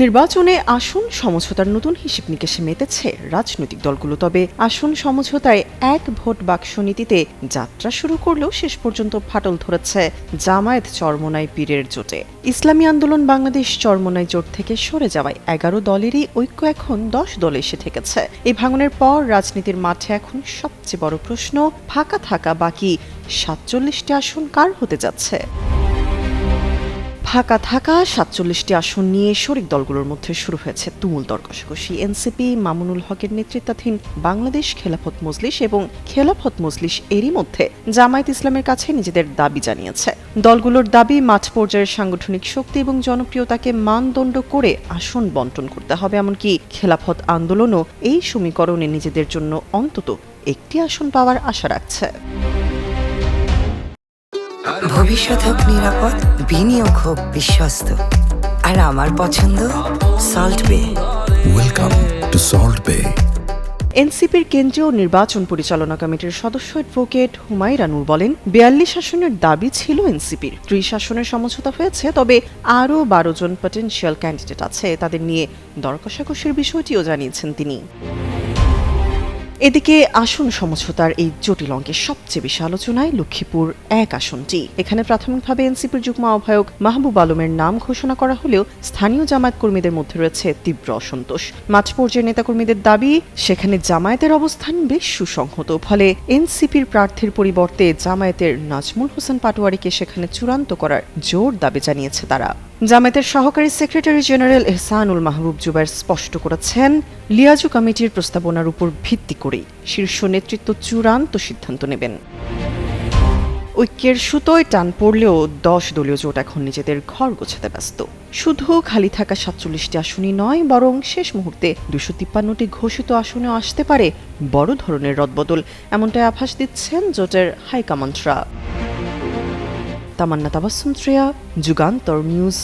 নির্বাচনে আসন সমঝোতার নতুন হিসেব নিকেশে মেতেছে রাজনৈতিক দলগুলো। তবে আসন সমঝোতায় এক ভোট বাক্স নীতিতে যাত্রা শুরু করলেও শেষ পর্যন্ত ফাটল ধরেছে জামায়াত চরমোনাই পীরের জোটে। ইসলামী আন্দোলন বাংলাদেশ চরমোনাই জোট থেকে সরে যাওয়ায় ১১ দলেরই ঐক্য এখন ১০ দলে এসে ঠেকেছে। এই ভাঙনের পর রাজনীতির মাঠে এখন সবচেয়ে বড় প্রশ্ন, ফাঁকা থাকা বাকি ৪৭টি আসন কার হতে যাচ্ছে। ফাঁকা থাকা ৪৭টি আসন নিয়ে শরিক দলগুলোর মধ্যে শুরু হয়েছে তুমুল দর কষাকষি। এনসিপি মামুনুল হকের নেতৃত্বাধীন বাংলাদেশ খেলাফত মজলিস এবং খেলাফত মজলিস এরই মধ্যে জামায়াত ইসলামের কাছে নিজেদের দাবি জানিয়েছে। দলগুলোর দাবি, মাঠ পর্যায়ের সাংগঠনিক শক্তি এবং জনপ্রিয়তাকে মানদণ্ড করে আসন বন্টন করতে হবে। এমনকি খেলাফত আন্দোলনও এই সমীকরণে নিজেদের জন্য অন্তত একটি আসন পাওয়ার আশা রাখছে। ভবিষ্যৎ হোক নিরাপদ, বিনিয়োগ হোক বিশ্বস্ত, আর আমার পছন্দ সল্ট বে। ওয়েলকাম টু সল্ট বে। এনসিপির কেন্দ্রীয় নির্বাচন পরিচালনা কমিটির সদস্য অ্যাডভোকেট হুমায়রা নূর বলেন, ৪২ আসনের দাবি ছিল এনসিপির, ৩০ আসনের সমঝোতা হয়েছে, তবে আরও ১২ জন পটেনশিয়াল ক্যান্ডিডেট আছে, তাদের নিয়ে দর কষাকষির বিষয়টিও জানিয়েছেন তিনি। এদিকে আসন সমঝোতার এই জটিল অঙ্কে সবচেয়ে বেশি আলোচনায় লক্ষ্মীপুর ১ আসনটি। এখানে প্রাথমিকভাবে এনসিপির যুগ্ম আহ্বায়ক মাহবুব আলমের নাম ঘোষণা করা হলেও স্থানীয় জামায়াত কর্মীদের মধ্যে রয়েছে তীব্র অসন্তোষ। মাঠ পর্যায়ের নেতাকর্মীদের দাবি, সেখানে জামায়াতের অবস্থান বেশ সুসংহত, ফলে এনসিপির প্রার্থীর পরিবর্তে জামায়াতের নাজমুল হোসেন পাটোয়ারিকে সেখানে চূড়ান্ত করার জোর দাবি জানিয়েছে তারা। জামায়াতের সহকারী সেক্রেটারি জেনারেল এহসানুল মাহবুব জুবায়ের স্পষ্ট করেছেন, লিয়াজু কমিটির প্রস্তাবনার উপর ভিত্তি করেই শীর্ষ নেতৃত্ব চূড়ান্ত সিদ্ধান্ত নেবেন। ঐক্যের সুতোয় টান পড়লেও ১০ দলীয় জোট এখন নিজেদের ঘর গোছাতে ব্যস্ত। শুধু খালি থাকা ৪৭টি আসনই নয়, বরং শেষ মুহূর্তে ২৫৩টি ঘোষিত আসনেও আসতে পারে বড় ধরনের রদবদল, এমনটাই আভাস দিচ্ছেন জোটের হাইকমান্ডরা। তামান্না তাবাসসুম শ্রেয়া, যুগান্তর নিউজ।